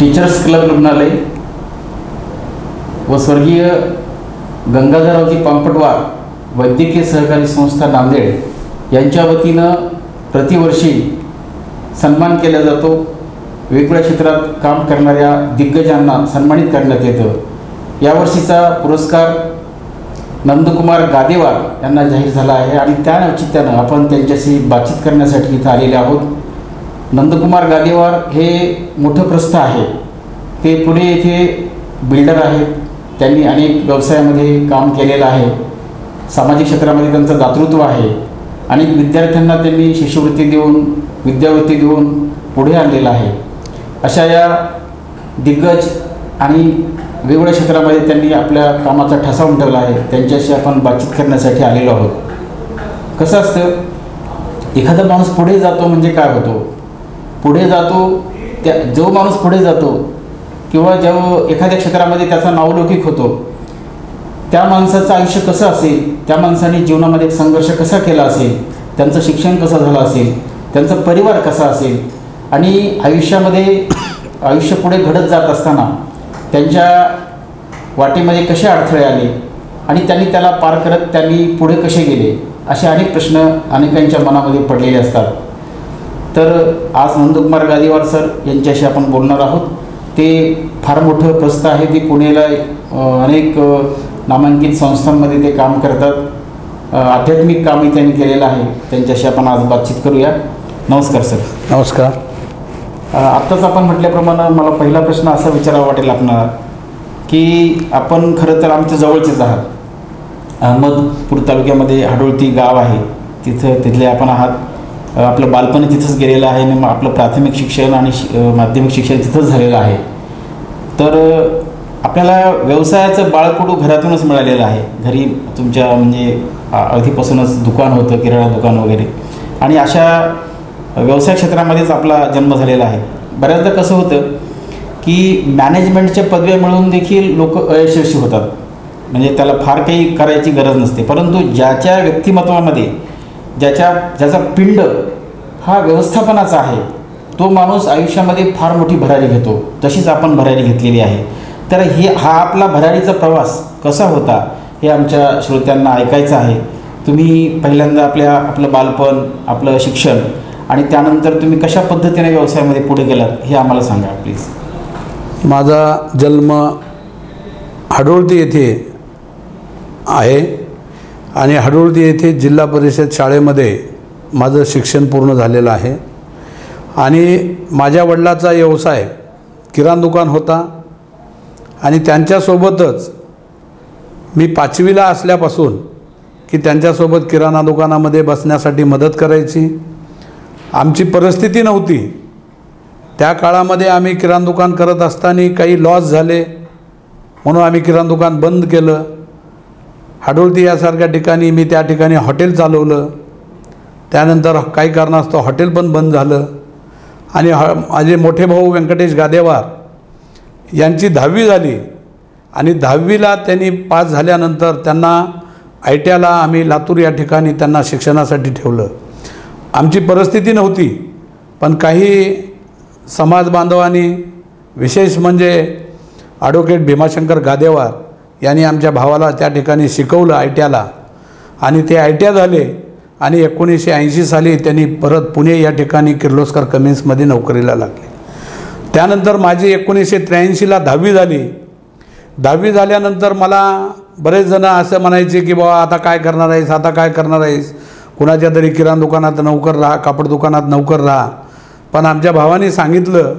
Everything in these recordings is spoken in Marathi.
टीचर्स क्लब रुग्णालय व स्वर्गीय गंगाधररावजी पांपटवार वैद्यकीय सहकारी संस्था नांदेड यांच्या वतीनं प्रतिवर्षी सन्मान केला जातो। वेगवेगळ्या क्षेत्रात काम करणाऱ्या दिग्गजांना सन्मानित करण्यात येतं। यावर्षीचा पुरस्कार नंदकुमार गादेवार यांना जाहीर झाला आहे आणि त्या औचित्यानं आपण त्यांच्याशी बातचीत करण्यासाठी इथं आलेले आहोत। नंदकुमार गादेवार हे मोठं प्रस्थ आहे। ते पुणे येथे बिल्डर आहेत। त्यांनी अनेक व्यवसायामध्ये काम केलेलं आहे। सामाजिक क्षेत्रामध्ये त्यांचं दातृत्व आहे। अनेक विद्यार्थ्यांना त्यांनी शिष्यवृत्ती देऊन विद्यावृत्ती देऊन पुढे आणलेलं आहे। अशा या दिग्गज आणि वेगवेगळ्या क्षेत्रामध्ये त्यांनी आपल्या कामाचा ठसा उमटवला आहे। त्यांच्याशी आपण बातचीत करण्यासाठी आलेलो आहोत। कसं असतं, एखादा माणूस पुढे जातो म्हणजे काय होतो, पुढे जातो त्या जो माणूस पुढे जातो किंवा जो एखाद्या क्षेत्रामध्ये त्याचा नावलौकिक होतो, त्या माणसाचं आयुष्य कसं असेल, त्या माणसाने जीवनामध्ये संघर्ष कसा केला असेल, त्यांचं शिक्षण कसं झालं असेल, त्यांचा परिवार कसा असेल आणि आयुष्य पुढे घडत जात असताना त्यांच्या वाटेमध्ये कसे अडथळे आले आणि त्यांनी त्याला पार करत त्यांनी पुढे कसे गेले, असे अनेक प्रश्न अनेकांच्या मनामध्ये पडलेले असतात। तर आज नंदकुमार गादेवार सर यांच्याशी आपण बोलणार आहोत। ते फार मोठं प्रस्थ आहे। ते पुण्याला अनेक नामांकित संस्थांमध्ये ते काम करतात। आध्यात्मिक कामही त्यांनी केलेलं आहे। त्यांच्याशी आपण आज बातचीत करूया। नमस्कार सर। नमस्कार। आत्ताच आपण म्हटल्याप्रमाणे मला पहिला प्रश्न असा विचारावा वाटेल आपणाला की आपण खरं तर आमच्या जवळचेच आहात। अहमदपूर तालुक्यामध्ये हाडोळती गाव आहे, तिथले आपण आहात। आपलं बालपण तिथंच गेलेलं आहे आणि आपलं प्राथमिक शिक्षण आणि माध्यमिक शिक्षण तिथंच झालेलं आहे। तर आपल्याला व्यवसायाचं बाळकडू घरातूनच मिळालेलं आहे। घरी तुमच्या म्हणजे आधीपासूनच दुकान होतं, किराणा दुकान वगैरे, आणि अशा व्यवसाय क्षेत्रामध्येच आपला जन्म झालेला आहे। बऱ्याचदा कसं होतं की मॅनेजमेंटच्या पदव्या मिळवून देखील लोक अयशस्वी होतात, म्हणजे त्याला फार काही करायची गरज नसते। परंतु ज्याच्या व्यक्तिमत्वामध्ये ज्याचा पिंड हा व्यवस्थापनाचा आहे, तो माणूस आयुष्यामध्ये फार मोठी भरारी घेतो। तशीच आपण भरारी घेतलेली आहे। तर हा आपला भरारीचा प्रवास कसा होता हे आमच्या श्रोत्यांना ऐकायचं आहे। तुम्ही पहिल्यांदा आपलं बालपण, आपलं शिक्षण आणि त्यानंतर तुम्ही कशा पद्धतीने व्यवसायामध्ये पुढे गेलात हे आम्हाला सांगा प्लीज। माझा जन्म हाडोळती येथे आहे आणि हाडोळती येथे जिल्हा परिषद शाळेमध्ये माझं शिक्षण पूर्ण झालेलं आहे आणि माझ्या वडिलांचा व्यवसाय किराणा दुकान होता आणि त्यांच्यासोबतच मी 5वीला असल्यापासून की त्यांच्यासोबत किराणा दुकानामध्ये बसण्यासाठी मदत करायची। आमची परिस्थिती नव्हती त्या काळामध्ये। आम्ही किराणा दुकान करत असताना काही लॉस झाले म्हणून आम्ही किराणा दुकान बंद केलं। हाडोळती यासारख्या ठिकाणी मी त्या ठिकाणी हॉटेल चालवलं। त्यानंतर काही कारणास्तव हॉटेल पण बंद झालं आणि माझे मोठे भाऊ व्यंकटेश गादेवार यांची 10वी झाली आणि 10वीला त्यांनी पास झाल्यानंतर त्यांना ITIला आम्ही लातूर या ठिकाणी त्यांना शिक्षणासाठी ठेवलं। आमची परिस्थिती नव्हती, पण काही समाज बांधवांनी, विशेष म्हणजे ॲडव्होकेट भीमाशंकर गादेवार यांनी आमच्या भावाला त्या ठिकाणी शिकवलं ITIला आणि ते ITI झाले आणि 1980 साली त्यांनी परत पुणे या ठिकाणी किर्लोस्कर कमिन्समध्ये नोकरीला लागले। त्यानंतर माझी 1983ला 10वी झाली। 10वी झाल्यानंतर मला बरेच जण असं म्हणायचे की बाबा आता काय करणार आहेस, आता काय करणार आहेस, कुणाच्या तरी किराणा दुकानात नोकर राहा, कापड दुकानात नोकर राहा। पण आमच्या भावाने सांगितलं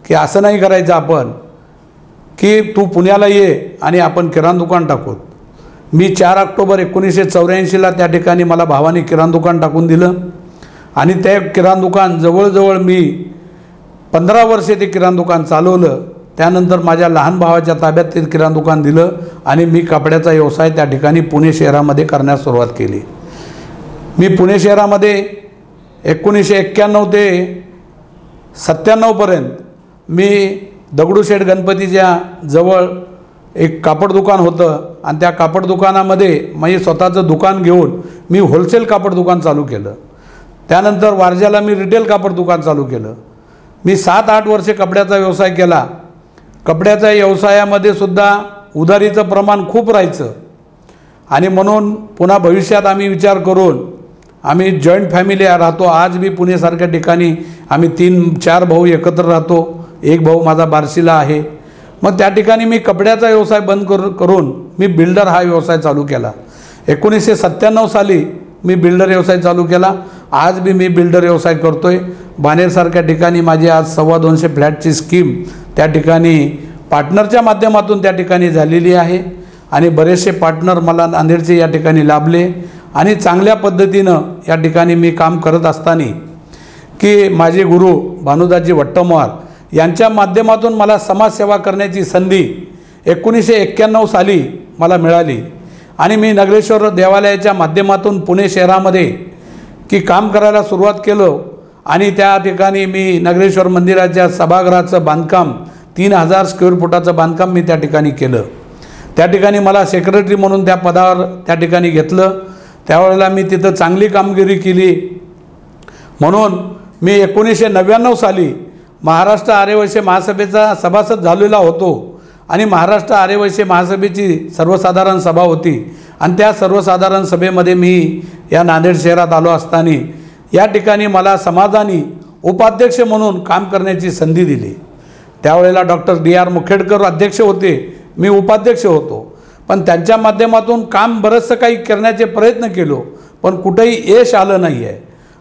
की असं नाही करायचं आपण, की तू पुण्याला ये आणि आपण किराणा दुकान टाकू। मी 4 ऑक्टोबर 1984ला त्या ठिकाणी मला भावाने किराणा दुकान टाकून दिलं आणि ते किराणा दुकान जवळजवळ मी 15 वर्षे ते किराणा दुकान चालवलं। त्यानंतर माझ्या लहान भावाच्या ताब्यात ते किराणा दुकान दिलं आणि मी कपड्याचा व्यवसाय त्या ठिकाणी पुणे शहरामध्ये करण्यास सुरुवात केली। मी पुणे शहरामध्ये 1991 ते 97पर्यंत मी दगडूशेठ गणपतीच्या जवळ एक कापड दुकान होतं आणि त्या कापड दुकानामध्ये मी स्वतःचं दुकान घेऊन मी होलसेल कापड दुकान चालू केलं। त्यानंतर वारज्याला मी रिटेल कापड दुकान चालू केलं। मी 7-8 वर्षे कपड्याचा व्यवसाय केला. कपड्याच्या व्यवसायामध्ये सुद्धा उधारीचं प्रमाण खूप राहायचं आणि म्हणून पुन्हा भविष्यात आम्ही विचार करून आम्ही जॉईंट फॅमिली राहतो. आज मी पुणेसारख्या ठिकाणी आम्ही 3-4 भाऊ एकत्र राहतो. एक भाऊ माझा बार्शीला आहे. मग त्या ठिकाणी मी कपड्याचा व्यवसाय बंद करून मी बिल्डर हा व्यवसाय चालू केला. 1997 साली मी बिल्डर व्यवसाय चालू केला. आज मी बिल्डर व्यवसाय करतो आहे. बाणेरसारख्या ठिकाणी माझी आज 250 फ्लॅटची स्कीम त्या ठिकाणी पार्टनरच्या माध्यमातून त्या ठिकाणी झालेली आहे आणि बरेचसे पार्टनर मला नांदेडचे या ठिकाणी लाभले आणि चांगल्या पद्धतीनं या ठिकाणी मी काम करत असताना की माझे गुरु भानुदासजी वट्टमवार यांच्या माध्यमातून मला समाजसेवा करण्याची संधी 1991 साली मला मिळाली आणि मी नगरेश्वर देवालयाच्या माध्यमातून पुणे शहरामध्ये की काम करायला सुरुवात केलं आणि त्या ठिकाणी मी नगरेश्वर मंदिराच्या सभागृहाचं बांधकाम 3000 स्क्वेअर फुटाचं बांधकाम मी त्या ठिकाणी केलं. त्या ठिकाणी मला सेक्रेटरी म्हणून त्या पदावर त्या ठिकाणी घेतलं. त्यावेळेला मी तिथं चांगली कामगिरी केली म्हणून मी 1999 साली महाराष्ट्र आर्यवैश्य महासभेचा सभासद झालेला होतो आणि महाराष्ट्र आर्यवैश्य महासभेची सर्वसाधारण सभा होती आणि त्या सर्वसाधारण सभेमध्ये मी या नांदेड शहरात आलो असताना या ठिकाणी मला समाजाने उपाध्यक्ष म्हणून काम करण्याची संधी दिली. त्यावेळेला डॉक्टर DR मुखेडकर अध्यक्ष होते, मी उपाध्यक्ष होतो. पण त्यांच्या माध्यमातून काम बरंचसं काही करण्याचे प्रयत्न केलो पण कुठेही यश आलं नाही आहे.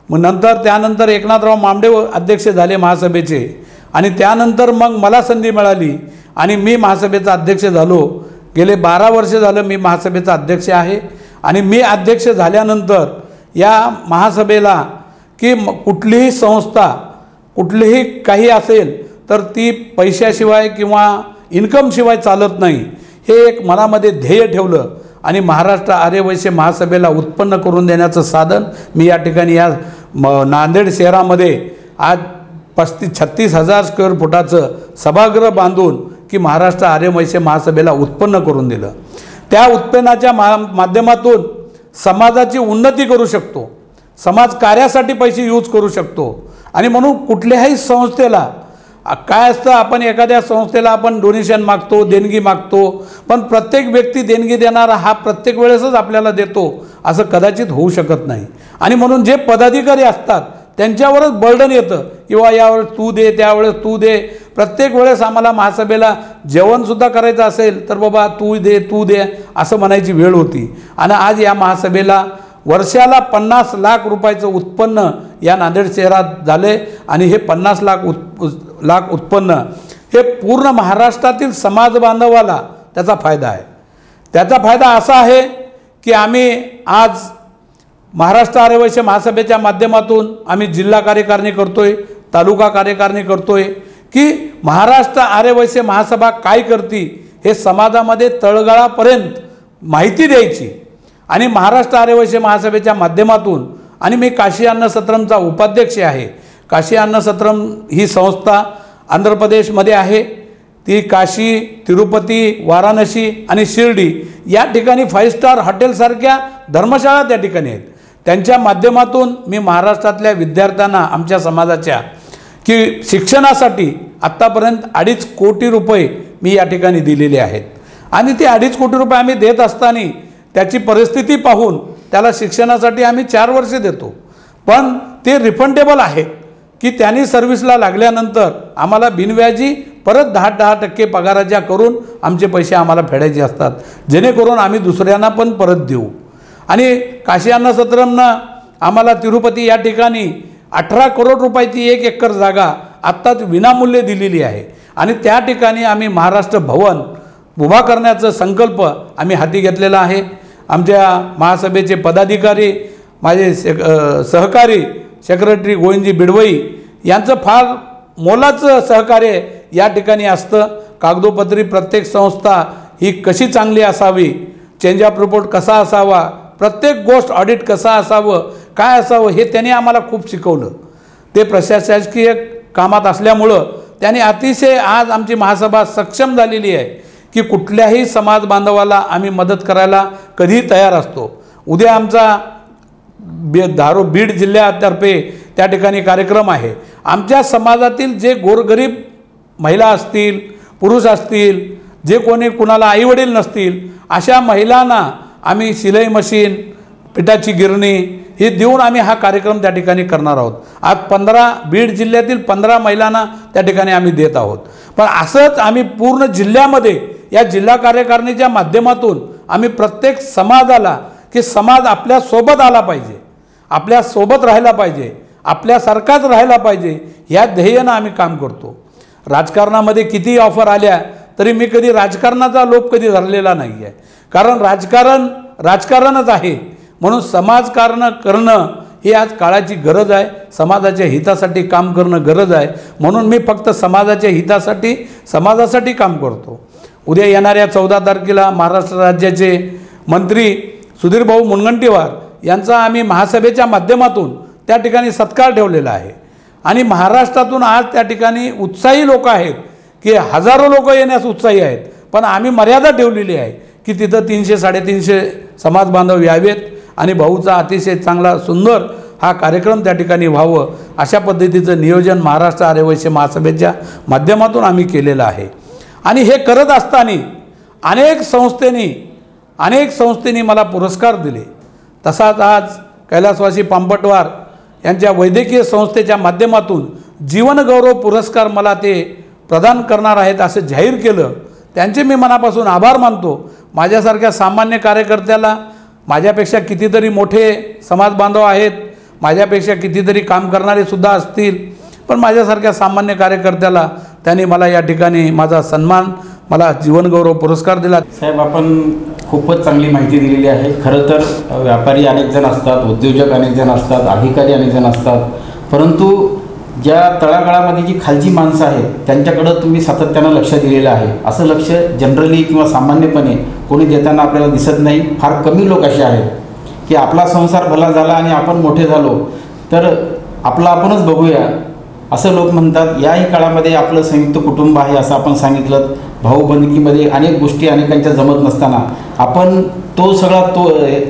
मग त्यानंतर एकनाथराव मामडे अध्यक्ष झाले महासभेचे आणि त्यानंतर मग मला संधी मिळाली आणि मी महासभेचा अध्यक्ष झालो. गेले 12 वर्ष झालं मी महासभेचा अध्यक्ष आहे आणि मी अध्यक्ष झाल्यानंतर या महासभेला की कुठलीही संस्था कुठलीही काही असेल तर ती पैशाशिवाय किंवा इन्कमशिवाय चालत नाही हे एक मनामध्ये ध्येय ठेवलं आणि महाराष्ट्र आर्यवैश्य महासभेला उत्पन्न करून देण्याचं साधन मी या ठिकाणी या नांदेड शहरामध्ये आज 35-36 स्क्वेअर फुटाचं सभागृह बांधून की महाराष्ट्र आर्यवैश्य महासभेला उत्पन्न करून दिलं. त्या उत्पन्नाच्या माध्यमातून समाजाची उन्नती करू शकतो, समाज कार्यासाठी पैसे यूज करू शकतो आणि म्हणून कुठल्याही संस्थेला काय असतं आपण एखाद्या संस्थेला आपण डोनेशन मागतो, देणगी मागतो पण प्रत्येक व्यक्ती देणगी देणारा हा प्रत्येक वेळेसच आपल्याला देतो असं कदाचित होऊ शकत नाही आणि म्हणून जे पदाधिकारी असतात त्यांच्यावरच बर्डन येतं किंवा यावेळेस तू दे त्यावेळेस तू दे. प्रत्येक वेळेस आम्हाला महासभेला जेवणसुद्धा करायचं असेल तर बाबा तू दे असं म्हणायची वेळ होती आणि आज या महासभेला वर्षाला 50 लाख रुपयाचं उत्पन्न या नांदेड शहरात झाले आणि हे 50 लाख उत्पन्न हे पूर्ण महाराष्ट्रातील समाज बांधवाला त्याचा फायदा आहे. त्याचा फायदा असा आहे की आम्ही आज महाराष्ट्र आर्यवैश्य महासभेच्या माध्यमातून आम्ही जिल्हा कार्यकारिणी करतोय, तालुका कार्यकारिणी करतोय की महाराष्ट्र आर्यवैश्य महासभा काय करते हे समाजामध्ये तळगाळापर्यंत माहिती द्यायची आणि महाराष्ट्र आर्यवैश्य महासभेच्या माध्यमातून आणि मी काशी अन्न सत्रमचा उपाध्यक्ष आहे. काशी अन्न सत्रम ही संस्था आंध्र प्रदेशमध्ये आहे. ती काशी, तिरुपती, वाराणसी आणि शिर्डी या ठिकाणी 5 स्टार हॉटेलसारख्या धर्मशाळा त्या ठिकाणी आहेत. त्यांच्या माध्यमातून मी महाराष्ट्रातल्या विद्यार्थ्यांना आमच्या समाजाच्या की शिक्षणासाठी आत्तापर्यंत 2.5 कोटी रुपये मी या ठिकाणी दिलेले आहेत आणि ते 2.5 कोटी रुपये आम्ही देत असताना त्याची परिस्थिती पाहून त्याला शिक्षणासाठी आम्ही 4 वर्षे देतो पण ते रिफंडेबल आहेत की त्यांनी सर्व्हिसला लागल्यानंतर आम्हाला बिनव्याजी परत 10% पगाराच्या करून आमचे पैसे आम्हाला फेडायचे असतात जेणेकरून आम्ही दुसऱ्यांना पण परत देऊ. आणि काशी अन्न सत्रमनं आम्हाला तिरुपती या ठिकाणी 18 करोड रुपयाची 1 एकर जागा आत्ताच विनामूल्य दिलेली आहे आणि त्या ठिकाणी आम्ही महाराष्ट्र भवन उभा करण्याचा संकल्प आम्ही हाती घेतलेला आहे. आमच्या महासभेचे पदाधिकारी माझे सहकारी सेक्रेटरी गोविंदजी बिडवई यांचं फार मोलाचं सहकार्य या ठिकाणी असतं. कागदोपत्री प्रत्येक संस्था ही कशी चांगली असावी, चेंज ऑफ रिपोर्ट कसा असावा, प्रत्येक गोष्ट ऑडिट कसा असावं, काय असावं हे त्यांनी आम्हाला खूप शिकवलं. ते प्रशासकीय कामात असल्यामुळं त्यांनी अतिशय आज आमची महासभा सक्षम झालेली आहे की कुठल्याही समाज बांधवाला आम्ही मदत करायला कधीही तयार असतो. उद्या आमचा बीड जिल्ह्यातर्फे त्या ठिकाणी कार्यक्रम आहे. आमच्या समाजातील जे गोरगरीब महिला असतील, पुरुष असतील, जे कोणी कुणाला आईवडील नसतील अशा महिलांना आम्ही शिलाई मशीन, पिठाची गिरणी हे देऊन आम्ही हा कार्यक्रम त्या ठिकाणी करणार आहोत. आज बीड जिल्ह्यातील 15 महिलांना त्या ठिकाणी आम्ही देत आहोत. पण असंच आम्ही पूर्ण जिल्ह्यामध्ये या जिल्हा कार्यकारिणीच्या माध्यमातून आम्ही प्रत्येक समाजाला की समाज आपल्यासोबत आला पाहिजे, आपल्यासोबत राहायला पाहिजे, आपल्यासारखाच राहायला पाहिजे या ध्येयानं आम्ही काम करतो. राजकारणामध्ये किती ऑफर आल्या तरी मी कधी राजकारणाचा लोभ कधी धरलेला नाही आहे. कारण राजकारणच आहे. म्हणून समाजकारण करणं ही आज काळाची गरज आहे. समाजाच्या हितासाठी काम करणं गरज आहे. म्हणून मी फक्त समाजाच्या हितासाठी समाजासाठी काम करतो. उद्या येणाऱ्या 14 तारखेला महाराष्ट्र राज्याचे मंत्री सुधीरभाऊ मुनगंटीवार यांचा आम्ही महासभेच्या माध्यमातून त्या ठिकाणी सत्कार ठेवलेला आहे. आणि महाराष्ट्रातून आज त्या ठिकाणी उत्साही लोक आहेत की हजारो लोक येण्यास उत्साही आहेत. पण आम्ही मर्यादा ठेवलेली आहे की तिथं 300-350 समाज बांधव यावेत आणि भाऊचा अतिशय चांगला सुंदर हा कार्यक्रम त्या ठिकाणी व्हावं अशा पद्धतीचं नियोजन महाराष्ट्र आर्यवैश्य महासभेच्या माध्यमातून आम्ही केलेलं आहे. आणि हे करत असताना अनेक संस्थेनी मला पुरस्कार दिले. तसाच आज कैलासवासी पांपटवार यांच्या वैद्यकीय संस्थेच्या माध्यमातून जीवनगौरव पुरस्कार मला ते प्रदान करणार आहेत असं जाहीर केलं. त्यांचे मी मनापासून आभार मानतो. माझ्यासारख्या सामान्य कार्यकर्त्याला माझ्यापेक्षा कितीतरी मोठे समाज बांधव आहेत, माझ्यापेक्षा कितीतरी काम करणारे सुद्धा असतील, पण माझ्यासारख्या सामान्य कार्यकर्त्याला त्यांनी मला या ठिकाणी माझा सन्मान, मला जीवनगौरव पुरस्कार दिला. साहेब, आपण खूपच चांगली माहिती दिलेली आहे. खरं तर व्यापारी अनेक जण असतात, उद्योजक अनेक जण असतात, अधिकारी अनेक जण असतात, परंतु ज्या तळागाळामध्ये जी खालची माणसं आहेत त्यांच्याकडं तुम्ही सातत्यानं लक्ष दिलेलं आहे. असं लक्ष जनरली किंवा सामान्यपणे कोणी देताना आपल्याला दिसत नाही. फार कमी लोक असे आहेत की आपला संसार भला झाला आणि आपण मोठे झालो तर आपलं आपणच बघूया असं लोक म्हणतात. याही काळामध्ये आपलं संयुक्त कुटुंब आहे असं आपण सांगितलं. भाऊबंदकीमध्ये अनेक गोष्टी अनेकांच्या जमत नसताना आपण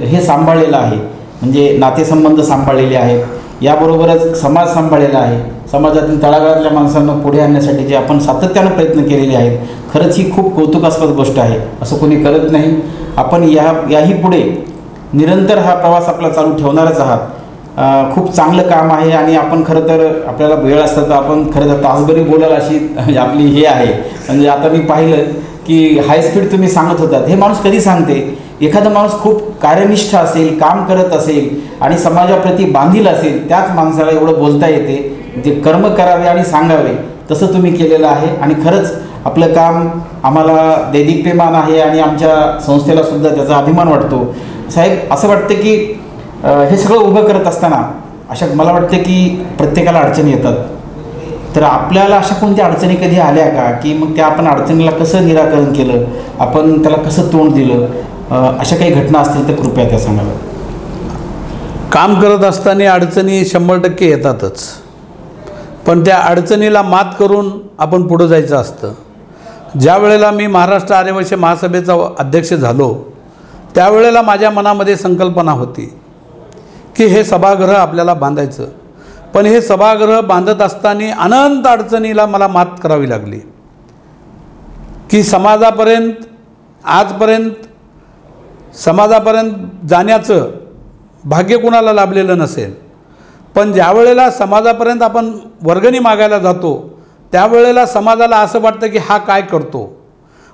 हे सांभाळलेलं आहे. म्हणजे नातेसंबंध सांभाळलेले आहेत, याबरोबरच समाज सांभाळलेला आहे. समाजातील तळागाळातल्या माणसांना पुढे आणण्यासाठी जे आपण सातत्यानं प्रयत्न केलेले आहेत, खरंच ही खूप कौतुकास्पद गोष्ट आहे. असं कोणी करत नाही. आपण याही पुढे निरंतर हा प्रवास आपला चालू ठेवणारच आहात. खूप चांगलं काम आहे आणि आपण खरं तर आपल्याला वेळ असता तर आपण खरं तर तासभरी बोलाल अशी आपली हे आहे. म्हणजे आता मी पाहिलं की हाय स्पीड तुम्ही सांगत होतात. हे माणूस कधी सांगते? एखादा माणूस खूप कार्यनिष्ठ असेल, काम करत असेल आणि समाजाप्रती बांधील असेल, त्याच माणसाला एवढं बोलता येते. जे कर्म करावे आणि सांगावे तसं तुम्ही केलेलं आहे. आणि खरंच आपलं काम आम्हाला दैदिप्यमान आहे आणि आमच्या संस्थेला सुद्धा त्याचा अभिमान वाटतो. साहेब, असं वाटतं की हे सगळं उभं करत असताना मला वाटतं की प्रत्येकाला अडचणी येतात. तर आपल्याला अशा कोणत्या अडचणी कधी आल्या का की मग त्या आपण अडचणीला कसं निराकरण केलं, आपण त्याला कसं तोंड दिलं, अशा काही घटना असतील तर कृपया त्या सांगाव्या. काम करत असताना अडचणी 100% येतातच, पण त्या अडचणीला मात करून आपण पुढं जायचं असतं. ज्या वेळेला मी महाराष्ट्र आर्यवैश्य महासभेचा अध्यक्ष झालो त्यावेळेला माझ्या मनामध्ये संकल्पना होती की हे सभागृह आपल्याला बांधायचं. पण हे सभागृह बांधत असताना अनंत अडचणीला मला मात करावी लागली की समाजापर्यंत जाण्याचं भाग्य कुणाला लाभलेलं नसेल. पण ज्या वेळेला समाजापर्यंत आपण वर्गणी मागायला जातो त्यावेळेला समाजाला असं वाटतं की हा काय करतो.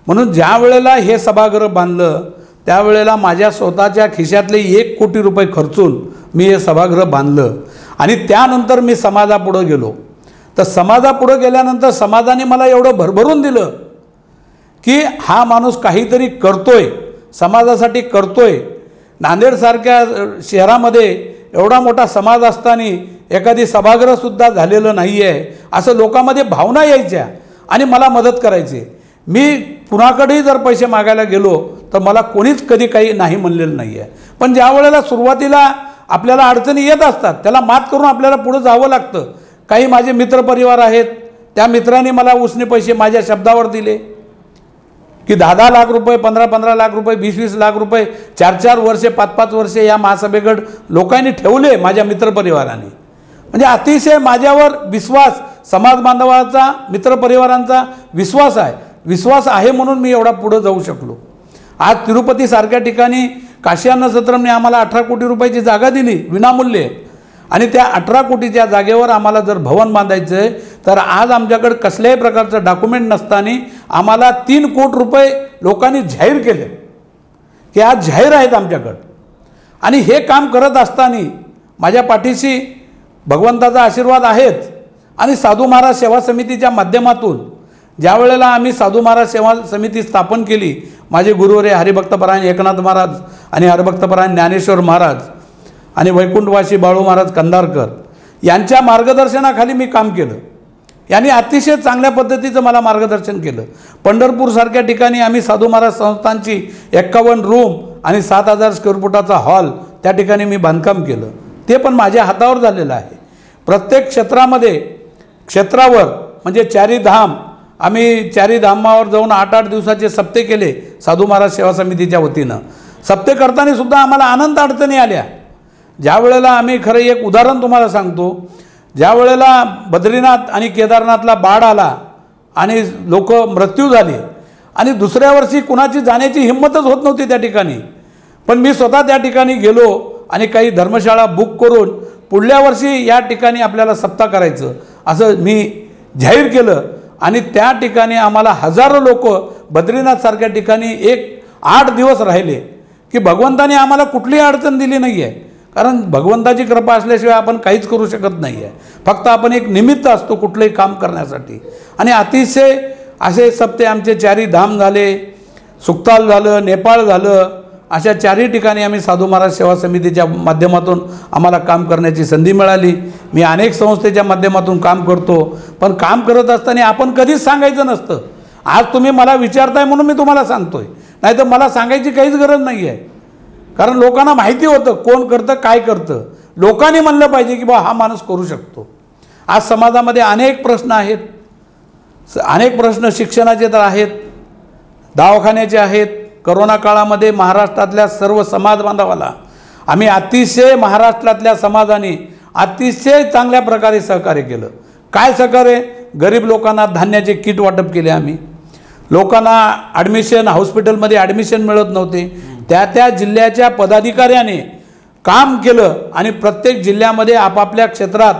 म्हणून ज्या वेळेला हे सभागृह बांधलं त्यावेळेला माझ्या स्वतःच्या खिशातले 1 कोटी रुपये खर्चून मी हे सभागृह बांधलं. आणि त्यानंतर मी समाजापुढं गेलो. तर समाजापुढं गेल्यानंतर समाजाने मला एवढं भरभरून दिलं की हा माणूस काहीतरी करतोय, समाजासाठी करतोय. नांदेडसारख्या शहरामध्ये एवढा मोठा समाज असताना एखादी सभागृहसुद्धा झालेलं नाही आहे असं लोकांमध्ये भावना यायच्या आणि मला मदत करायची. मी कुणाकडेही जर पैसे मागायला गेलो तर मला कोणीच कधी काही नाही म्हणलेलं नाही आहे. पण ज्या वेळेला सुरुवातीला आपल्याला अडचणी येत असतात त्याला मात करून आपल्याला पुढं जावं लागतं. काही माझे मित्रपरिवार आहेत, त्या मित्रांनी मला उसने पैसे माझ्या शब्दावर दिले की 10-10 लाख रुपये, 15-15 लाख रुपये, 20-20 लाख रुपये 4-4 वर्षे 5-5 वर्षे या महासभेकडे लोकांनी ठेवले माझ्या मित्रपरिवाराने. म्हणजे अतिशय माझ्यावर विश्वास, समाज बांधवाचा, मित्रपरिवारांचा विश्वास आहे म्हणून मी एवढा पुढं जाऊ शकलो. आज तिरुपतीसारख्या ठिकाणी काशी अन्न सत्रमने आम्हाला 18 कोटी रुपयाची जागा दिली विनामूल्य, आणि त्या 18 कोटीच्या जागेवर आम्हाला जर भवन बांधायचं आहे तर आज आमच्याकडे कसल्याही प्रकारचं डॉक्युमेंट नसताना आम्हाला 3 कोटी रुपये लोकांनी जाहीर केले की आज जाहीर आहेत आमच्याकडं. आणि हे काम करत असताना माझ्या पाठीशी भगवंताचा आशीर्वाद आहेच. आणि साधू महाराज सेवा समितीच्या माध्यमातून ज्या वेळेला आम्ही साधू महाराज सेवा समिती स्थापन केली, माझे गुरुवरे हरिभक्तपरायण एकनाथ महाराज आणि हरिभक्तपरायण ज्ञानेश्वर महाराज आणि वैकुंठवासी बाळू महाराज कंधारकर यांच्या मार्गदर्शनाखाली मी काम केलं. यांनी अतिशय चांगल्या पद्धतीचं मला मार्गदर्शन केलं. पंढरपूरसारख्या ठिकाणी आम्ही साधू महाराज संस्थांची 51 रूम आणि 7000 स्क्वेअर फुटाचा हॉल त्या ठिकाणी मी बांधकाम केलं. ते पण माझ्या हातावर झालेलं आहे. प्रत्येक क्षेत्रावर म्हणजे चारी धाम, आम्ही चारी धामावर जाऊन 8-8 दिवसाचे सप्ते केले साधू महाराज सेवा समितीच्या वतीनं. सप्ते करताना सुद्धा आम्हाला अनंत अडचणी आल्या. ज्या वेळेला आम्ही खरं एक उदाहरण तुम्हाला सांगतो, ज्या वेळेला बद्रीनाथ आणि केदारनाथला बाढ आला आणि लोक मृत्यू झाले आणि दुसऱ्या वर्षी कुणाची जाण्याची हिंमतच होत नव्हती त्या ठिकाणी, पण मी स्वतः त्या ठिकाणी गेलो आणि काही धर्मशाळा बुक करून पुढल्या वर्षी या ठिकाणी आपल्याला सप्ताह करायचं असं मी जाहीर केलं. आणि त्या ठिकाणी आम्हाला हजारो लोक बद्रीनाथसारख्या ठिकाणी 8 दिवस राहिले की भगवंताने आम्हाला कुठलीही अडचण दिली नाही आहे. कारण भगवंताची कृपा असल्याशिवाय आपण काहीच करू शकत नाही आहे. फक्त आपण एक निमित्त असतो कुठलंही काम करण्यासाठी. आणि अतिशय असे सप्ते आमचे चारी धाम झाले, सुखताल झालं, नेपाळ झालं, अशा 4ही ठिकाणी आम्ही साधू महाराज सेवा समितीच्या माध्यमातून आम्हाला काम करण्याची संधी मिळाली. मी अनेक संस्थेच्या माध्यमातून काम करतो, पण काम करत असताना आपण कधीच सांगायचं नसतं. आज तुम्ही मला विचारताय म्हणून मी तुम्हाला सांगतोय, नाही तर मला सांगायची काहीच गरज नाही आहे. कारण लोकांना माहिती होतं कोण करतं, काय करतं. लोकांनी म्हणलं पाहिजे की बा हा माणूस करू शकतो. आज समाजामध्ये अनेक प्रश्न आहेत, अनेक प्रश्न शिक्षणाचे तर आहेत, दवाखान्याचे आहेत. करोना काळामध्ये महाराष्ट्रातल्या सर्व समाज बांधवाला आम्ही अतिशय, महाराष्ट्रातल्या समाजाने अतिशय चांगल्या प्रकारे सहकार्य केलं. काय सहकार्य? गरीब लोकांना धान्याचे किट वाटप केले आम्ही. लोकांना ॲडमिशन, हॉस्पिटलमध्ये ॲडमिशन मिळत नव्हते, त्या जिल्ह्याच्या पदाधिकाऱ्याने काम केलं आणि प्रत्येक जिल्ह्यामध्ये आपापल्या क्षेत्रात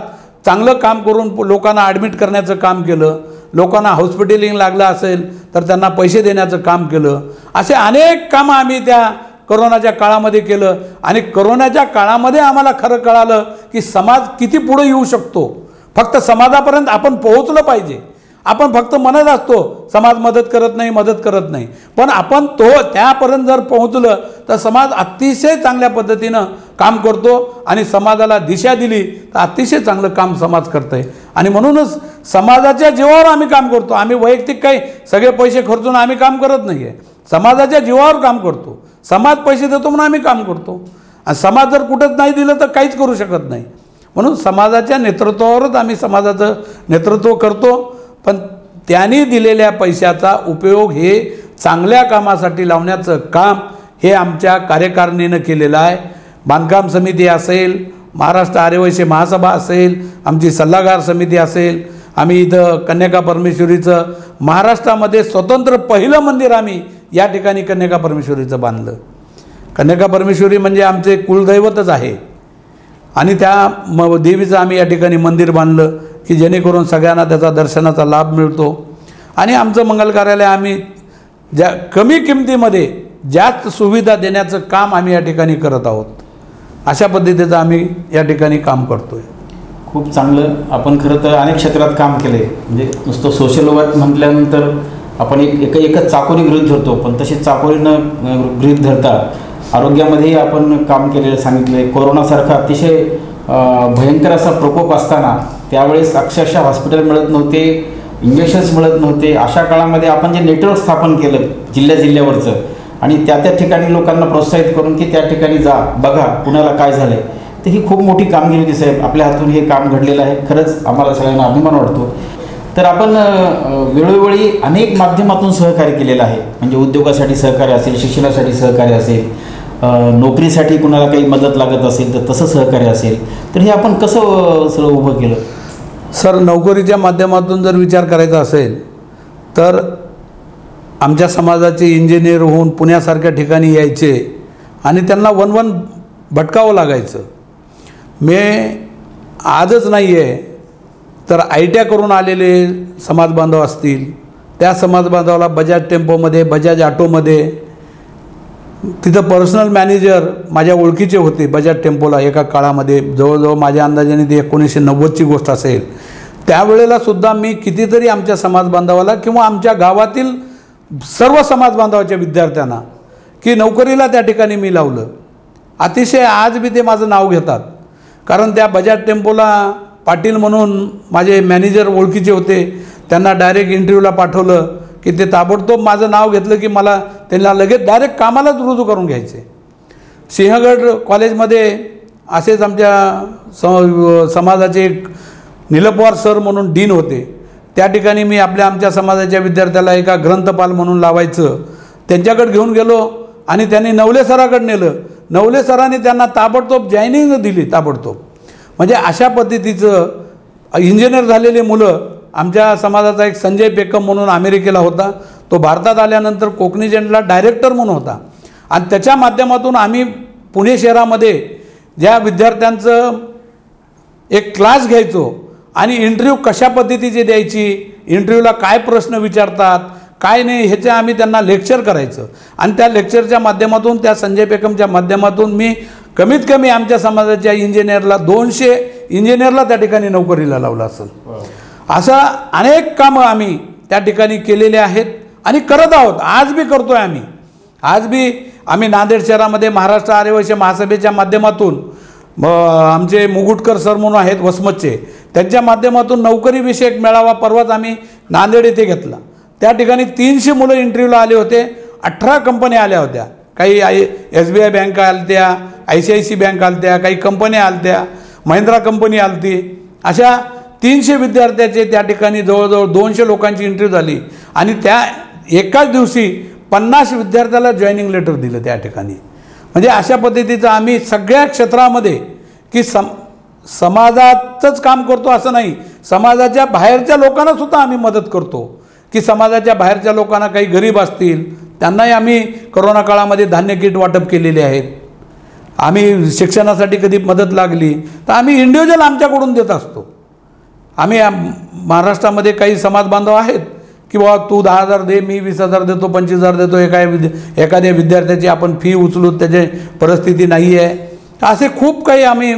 चांगलं काम करून लोकांना ॲडमिट करण्याचं काम केलं. लोकांना हॉस्पिटलिंग लागलं असेल तर त्यांना पैसे देण्याचं काम केलं. असे अनेक कामं आम्ही त्या करोनाच्या काळामध्ये केलं. आणि करोनाच्या काळामध्ये आम्हाला खरं कळालं की समाज किती पुढे येऊ शकतो. फक्त समाजापर्यंत आपण पोहोचलं पाहिजे. आपण फक्त म्हणत असतो समाज मदत करत नाही, पण आपण त्यापर्यंत जर पोहोचलं तर समाज अतिशय चांगल्या पद्धतीनं काम करतो आणि समाजाला दिशा दिली तर अतिशय चांगलं काम समाज करतंय. आणि म्हणूनच समाजाच्या जीवावर आम्ही काम करतो. आम्ही वैयक्तिक काही सगळे पैसे खर्चून आम्ही काम करत नाही आहे. समाजाच्या जीवावर काम करतो. समाज पैसे देतो म्हणून आम्ही काम करतो. आणि समाज जर कुठंच नाही दिलं तर काहीच करू शकत नाही. म्हणून समाजाच्या नेतृत्वावरच आम्ही समाजाचं नेतृत्व करतो. पण त्यांनी दिलेल्या पैशाचा उपयोग हे चांगल्या कामासाठी लावण्याचं काम हे आमच्या कार्यकारिणीनं केलेलं आहे. बांधकाम समिती असेल, महाराष्ट्र आर्यवैश्य महासभा असेल, आमची सल्लागार समिती असेल, आम्ही इथं कन्यका परमेश्वरीचं महाराष्ट्रामध्ये स्वतंत्र पहिलं मंदिर आम्ही या ठिकाणी कन्यका परमेश्वरीचं बांधलं. कन्यका परमेश्वरी म्हणजे आमचे कुलदैवतच आहे. आणि त्या देवीचं आम्ही या ठिकाणी मंदिर बांधलं की जेणेकरून सगळ्यांना त्याचा दर्शनाचा लाभ मिळतो. आणि आमचं मंगल कार्यालय आम्ही कमी किमतीमध्ये जास्त सुविधा देण्याचं काम आम्ही या ठिकाणी करत आहोत. अशा पद्धतीचं आम्ही या ठिकाणी काम करतोय. खूप चांगलं. आपण खरं तर अनेक क्षेत्रात काम केलं आहे. म्हणजे नुसतं सोशल वर्क म्हटल्यानंतर आपण एकच चाकोरी गृहीत धरतो, पण तशी चाकोरी न गृहीत धरता आरोग्यामध्येही आपण काम केलेलं सांगितलं आहे. कोरोनासारखा अतिशय भयंकर असा प्रकोप असताना त्यावेळेस अक्षरशः हॉस्पिटल मिळत नव्हते, इंजेक्शन्स मिळत नव्हते. अशा काळामध्ये आपण जे नेटवर्क स्थापन केलं जिल्ह्यावरचं आणि त्या ठिकाणी लोकांना प्रोत्साहित करून की त्या ठिकाणी जा, बघा पुण्याला काय झालं आहे, तर ही खूप मोठी कामगिरी होती साहेब. आपल्या हातून हे काम घडलेलं आहे. खरंच आम्हाला सगळ्यांना अभिमान वाटतो. तर आपण वेळोवेळी अनेक माध्यमातून सहकार्य केलेलं आहे. म्हणजे उद्योगासाठी सहकार्य असेल, शिक्षणासाठी सहकार्य असेल, नोकरीसाठी कुणाला काही मदत लागत असेल तर तसं सहकार्य असेल, तर हे आपण कसं सगळं उभं केलं? सर, नोकरीच्या माध्यमातून जर विचार करायचा असेल तर आमच्या समाजाचे इंजिनियर होऊन पुण्यासारख्या ठिकाणी यायचे आणि त्यांना वन भटकावं लागायचं. मी आजच नाही आहे तर ITI करून आलेले समाजबांधव असतील, त्या समाजबांधवाला बजाज टेम्पोमध्ये, बजाज ऑटोमध्ये, तिथं पर्सनल मॅनेजर माझ्या ओळखीचे होते बजाज टेम्पोला एका काळामध्ये. जवळजवळ माझ्या अंदाजाने ती 1990ची गोष्ट असेल. त्यावेळेलासुद्धा मी कितीतरी आमच्या समाजबांधवाला किंवा आमच्या गावातील सर्व समाजबांधवाच्या विद्यार्थ्यांना की नोकरीला त्या ठिकाणी मी लावलं. अतिशय आज बी ते माझं नाव घेतात, कारण त्या बजाज टेम्पोला पाटील म्हणून माझे मॅनेजर ओळखीचे होते. त्यांना डायरेक्ट इंटरव्ह्यूला पाठवलं की ते ताबडतोब माझं नाव घेतलं की मला त्यांना लगेच डायरेक्ट कामालाच रुजू करून घ्यायचे. सिंहगड कॉलेजमध्ये असेच आमच्या समाजाचे एक नीलपवार सर म्हणून डीन होते. त्या ठिकाणी मी आमच्या समाजाच्या विद्यार्थ्याला एका ग्रंथपाल म्हणून लावायचं, त्यांच्याकडे घेऊन गेलो आणि त्यांनी नवले सराकडे नेलं. नवले सरांनी त्यांना ताबडतोब जॉईनिंग दिली ताबडतोब. म्हणजे अशा पद्धतीचं इंजिनियर झालेले मुलं. आमच्या समाजाचा एक संजय पेकम म्हणून अमेरिकेला होता, तो भारतात आल्यानंतर कोकणीजंटला डायरेक्टर म्हणून होता आणि त्याच्या माध्यमातून आम्ही पुणे शहरामध्ये ज्या विद्यार्थ्यांचं एक क्लास घ्यायचो आणि इंटरव्ह्यू कशा पद्धतीची द्यायची, इंटरव्ह्यूला काय प्रश्न विचारतात काय नाही ह्याचे आम्ही त्यांना लेक्चर करायचं. आणि त्या लेक्चरच्या माध्यमातून, त्या संजय पेकमच्या माध्यमातून मी कमीत कमी आमच्या समाजाच्या इंजिनियरला 200 इंजिनियरला त्या ठिकाणी नोकरीला लावलं असेल. असं अनेक कामं आम्ही त्या ठिकाणी केलेले आहेत आणि करत आहोत. आज बी करतो आहे आम्ही. आज बी आम्ही नांदेड शहरामध्ये महाराष्ट्र आर्यवैश्य महासभेच्या माध्यमातून आमचे मुगुटकर सर म्हणून आहेत वसमतचे, त्यांच्या माध्यमातून नोकरीविषयक मेळावा परवाच आम्ही नांदेड येथे घेतला. त्या ठिकाणी 300 मुलं इंटरव्ह्यूला आले होते. 18 कंपन्या आल्या होत्या. काही SBI बँका आलत्या, ICICI बँक आलत्या, काही कंपन्या आलत्या, महिंद्रा कंपनी आलती. अशा 300 विद्यार्थ्याचे त्या ठिकाणी जवळजवळ 200 लोकांची इंटरव्ह्यू झाली आणि त्या एकाच दिवशी 50 विद्यार्थ्याला जॉईनिंग लेटर दिलं त्या ठिकाणी. म्हणजे अशा पद्धतीचं आम्ही सगळ्या क्षेत्रामध्ये की समाजाचंच काम करतो असं नाही, समाजाच्या बाहेरच्या लोकांना सुद्धा आम्ही मदत करतो. की समाजाच्या बाहेरच्या लोकांना काही गरीब असतील त्यांनाही आम्ही कोरोना काळामध्ये धान्य किट वाटप केलेले आहेत. आम्ही शिक्षणासाठी कधी मदत लागली तर आम्ही इंडिव्हिज्युअल आमच्याकडून देत असतो. आम्ही महाराष्ट्रामध्ये काही समाज बांधव आहेत की बाबा तू 10,000 दे, मी 20,000 देतो, 25,000 देतो. एखाद्या विद्यार्थ्याची आपण फी उचलू त्याची परिस्थिती नाही आहे. असे खूप काही आम्ही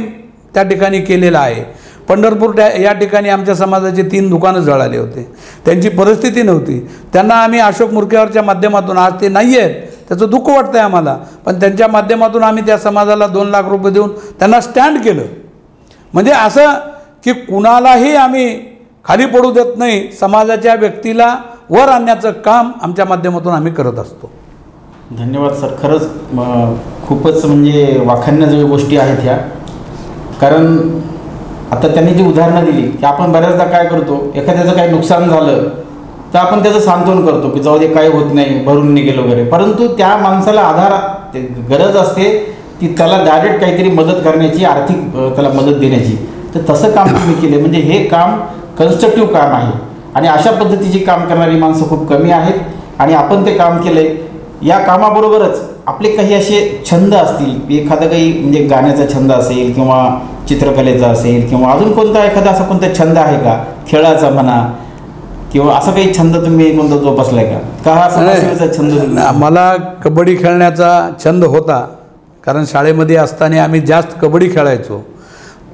त्या ठिकाणी केलेलं आहे. पंढरपूर या ठिकाणी आमच्या समाजाचे 3 दुकानं जळाले होते. त्यांची परिस्थिती नव्हती. त्यांना आम्ही अशोक मुरकेवारच्या माध्यमातून, आज ते नाही आहेत त्याचं दुःख वाटतं आहे आम्हाला, पण त्यांच्या माध्यमातून आम्ही त्या समाजाला 2 लाख रुपये देऊन त्यांना स्टँड केलं. म्हणजे असं की कुणालाही आम्ही खाली पडू देत नाही. समाजाच्या व्यक्तीला वर आणण्याचं काम आमच्या माध्यमातून आम्ही करत असतो. धन्यवाद सर. खरंच खूपच म्हणजे वाखाणण्याजोग्या गोष्टी आहेत ह्या. कारण आता त्यांनी जी उदाहरणं दिली की आपण बऱ्याचदा काय करतो, एखाद्याचं काही नुकसान झालं तर आपण त्याचं सांत्वन करतो की जाऊ दे काही होत नाही, भरून निघेल वगैरे. परंतु त्या माणसाला आधार गरज असते ती त्याला डायरेक्ट काहीतरी मदत करण्याची, आर्थिक त्याला मदत देण्याची. तर तसं काम तुम्ही केले म्हणजे हे काम कन्स्ट्रक्टिव्ह काम आहे आणि अशा पद्धतीची काम करणारी माणसं खूप कमी आहेत आणि आपण ते काम केलं आहे. या कामाबरोबरच आपले काही असे छंद असतील, एखादा काही म्हणजे गाण्याचा छंद असेल किंवा चित्रकलेचा असेल किंवा अजून कोणता एखादा असा कोणता छंद आहे का, खेळाचा म्हणा किंवा असा काही छंद तुम्ही कोणता जोपासलाय का हा समाजसेवेचा छंद? मला कबड्डी खेळण्याचा छंद होता, कारण शाळेमध्ये असताना आम्ही जास्त कबड्डी खेळायचो.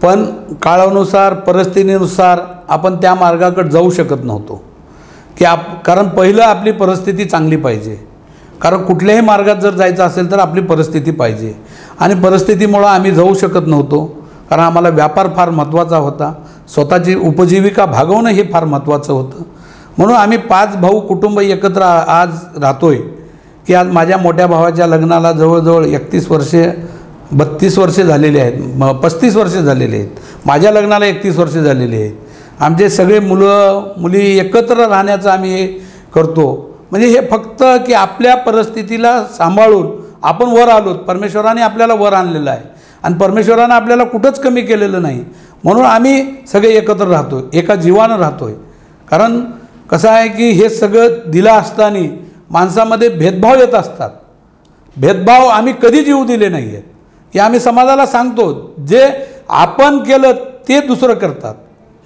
पण काळानुसार, परिस्थितीनुसार आपण त्या मार्गाकडे जाऊ शकत नव्हतो की कारण पहिलं आपली परिस्थिती चांगली पाहिजे. कारण कुठल्याही मार्गात जर जायचं असेल तर आपली परिस्थिती पाहिजे आणि परिस्थितीमुळं आम्ही जाऊ शकत नव्हतो. कारण आम्हाला व्यापार फार महत्त्वाचा होता, स्वतःची उपजीविका भागवणं हे फार महत्त्वाचं होतं. म्हणून आम्ही 5 भाऊ कुटुंब एकत्र आज राहतोय की आज माझ्या मोठ्या भावाच्या लग्नाला जवळजवळ 31 वर्षे 32 वर्षे झालेले आहेत, 35 वर्षे झालेले आहेत. माझ्या लग्नाला 31 वर्षे झालेली आहेत. आमचे सगळे मुलं मुली एकत्र राहण्याचं आम्ही हे करतो. म्हणजे हे फक्त की आपल्या परिस्थितीला सांभाळून आपण वर आलो. परमेश्वराने आपल्याला वर आणलेलं आहे आणि परमेश्वरानं आपल्याला कुठंच कमी केलेलं नाही. म्हणून आम्ही सगळे एकत्र राहतो, एका जीवानं राहतो आहे. कारण कसं आहे की हे सगळं दिलं असताना माणसामध्ये भेदभाव येत असतात. भेदभाव आम्ही कधीच येऊ दिले नाही आहेत, की आम्ही समाजाला सांगतो जे आपण केलं ते दुसरं करतात.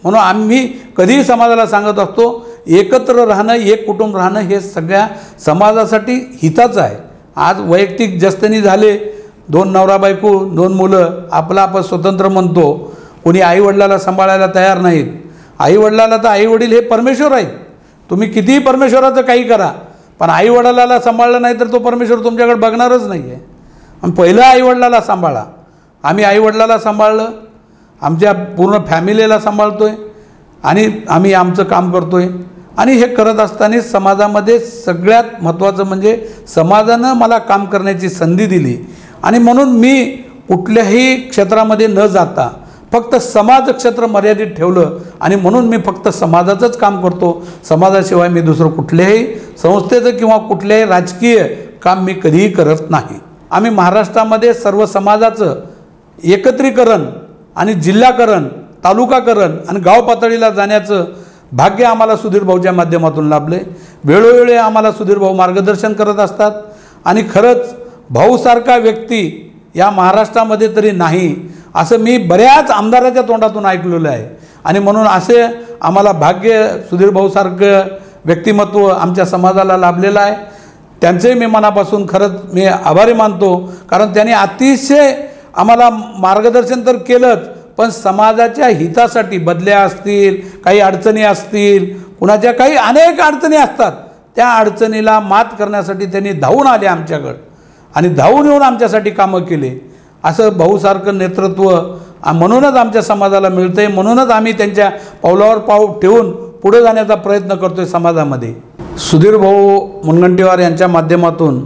म्हणून आम्ही कधीही समाजाला सांगत असतो एकत्र राहणं, एक कुटुंब राहणं हे सगळ्या समाजासाठी हिताचं आहे. आज वैयक्तिक जस्तनी झाले, 2 नवरा बायको 2 मुलं, आपला आपण स्वतंत्र म्हणतो. कोणी आईवडिलाला सांभाळायला तयार नाहीत. आईवडिलाला तर आईवडील हे परमेश्वर आहेत. तुम्ही कितीही परमेश्वराचं काही करा, पण आईवडिलाला सांभाळलं नाही तर तो परमेश्वर तुमच्याकडे बघणारच नाही आहे. आणि पहिलं आईवडिलाला सांभाळा. आम्ही आईवडिलाला सांभाळलं, आमच्या पूर्ण फॅमिलीला सांभाळतो आहे आणि आम्ही आमचं काम करतो आहे. आणि हे करत असताना समाजामध्ये सगळ्यात महत्त्वाचं म्हणजे समाजानं मला काम करण्याची संधी दिली. आणि म्हणून मी कुठल्याही क्षेत्रामध्ये न जाता फक्त समाज क्षेत्र मर्यादित ठेवलं आणि म्हणून मी फक्त समाजाचंच काम करतो. समाजाशिवाय मी दुसरं कुठल्याही संस्थेचं किंवा कुठल्याही राजकीय काम मी कधीही करत नाही. आम्ही महाराष्ट्रामध्ये सर्व समाजाचं एकत्रीकरण आणि जिल्हाकरण, तालुकाकरण आणि गाव पातळीला जाण्याचं भाग्य आम्हाला सुधीर भाऊच्या माध्यमातून लाभले. वेळोवेळी आम्हाला सुधीर भाऊ मार्गदर्शन करत असतात. आणि खरंच भाऊसारखा व्यक्ती या महाराष्ट्रामध्ये तरी नाही असं मी बऱ्याच आमदाराच्या तोंडातून ऐकलेलं आहे. आणि म्हणून असे आम्हाला भाग्य सुधीर भाऊसारखं व्यक्तिमत्व आमच्या समाजाला लाभलेलं आहे. त्यांचंही मी मनापासून खरंच मी आभारी मानतो. कारण त्यांनी अतिशय आम्हाला मार्गदर्शन तर केलंच, पण समाजाच्या हितासाठी बदल्या असतील, काही अडचणी असतील, कुणाच्या काही अनेक अडचणी असतात, त्या अडचणीला मात करण्यासाठी त्यांनी धावून आले आमच्याकडं आणि धावून येऊन आमच्यासाठी कामं केले. असं भाऊसारखं नेतृत्व म्हणूनच आमच्या समाजाला मिळतं आहे. म्हणूनच आम्ही त्यांच्या पावलावर पाऊल ठेवून पुढे जाण्याचा प्रयत्न करतो आहे समाजामध्ये. सुधीर भाऊ मुनगंटीवार यांच्या माध्यमातून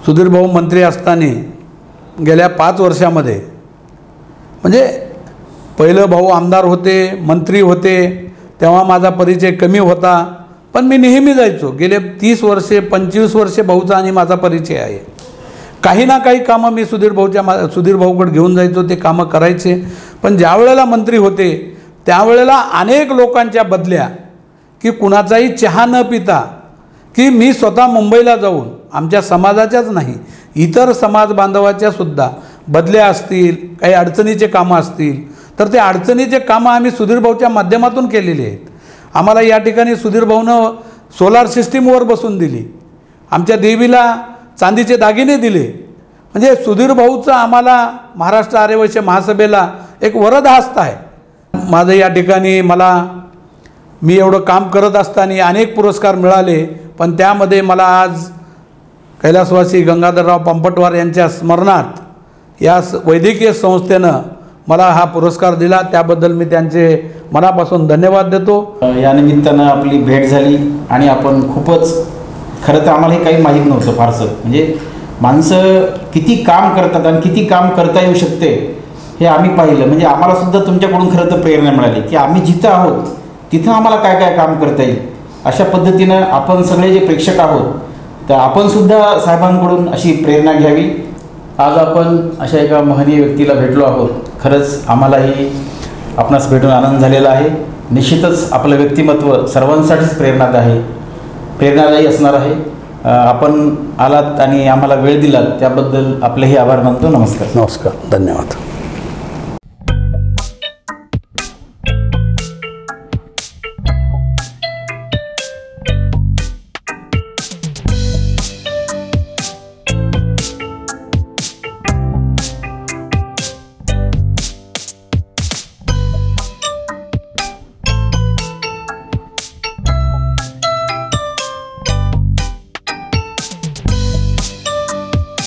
सुधीर भाऊ मंत्री असताना गेल्या 5 वर्षामध्ये म्हणजे पहिलं भाऊ आमदार होते, मंत्री होते, तेव्हा माझा परिचय कमी होता, पण मी नेहमी जायचो. गेले 30 वर्षे 25 वर्षे भाऊचा आणि माझा परिचय आहे. काही ना काही कामं मी सुधीर भाऊकडे घेऊन जायचो, ते कामं करायचे. पण ज्या वेळेला मंत्री होते त्यावेळेला अनेक लोकांच्या बदल्या, की कुणाचाही चहा न पिता की मी स्वतः मुंबईला जाऊन आमच्या समाजाच्याच नाही इतर समाज बांधवाच्या सुद्धा बदल्या असतील, काही अडचणीचे कामं असतील, तर ते अडचणीचे कामं आम्ही सुधीर भाऊच्या माध्यमातून केलेली आहेत. आम्हाला या ठिकाणी सुधीर भाऊनं सोलार सिस्टीमवर बसून दिली, आमच्या देवीला चांदीचे दागिने दिले. म्हणजे सुधीर भाऊचं आम्हाला महाराष्ट्र आर्यवैश्य महासभेला एक वरद हस्त आहे. माझं या ठिकाणी मी एवढं काम करत असताना अनेक पुरस्कार मिळाले, पण त्यामध्ये मला आज कैलासवासी गंगाधरराव पंपटवार यांच्या स्मरणार्थ या वैद्यकीय संस्थेनं मला हा पुरस्कार दिला. त्याबद्दल मी त्यांचे मनापासून धन्यवाद देतो. या निमित्तानं आपली भेट झाली आणि आपण खूपच, खरं तर आम्हाला हे काही माहीत नव्हतं फारसं. म्हणजे माणसं किती काम करतात आणि किती काम करता येऊ शकते हे आम्ही पाहिलं. म्हणजे आम्हाला सुद्धा तुमच्याकडून खरं तर प्रेरणा मिळाली की आम्ही जिथं आहोत तिथं आम्हाला काय काय काम करता येईल. अशा पद्धतीनं आपण सगळे जे प्रेक्षक आहोत तर आपण सुद्धा साहेबांकडून अशी प्रेरणा घ्यावी. आज आपण अशा एका महनीय व्यक्तीला भेटलो आहोत. खरंच आम्हालाही आपणास भेटून आनंद झालेला आहे. निश्चितच आपलं व्यक्तिमत्व सर्वांसाठीच प्रेरणादायी असणार आहे. आपण आलात आणि आम्हाला वेळ दिलात त्याबद्दल आपलेही आभार मानतो. नमस्कार. धन्यवाद.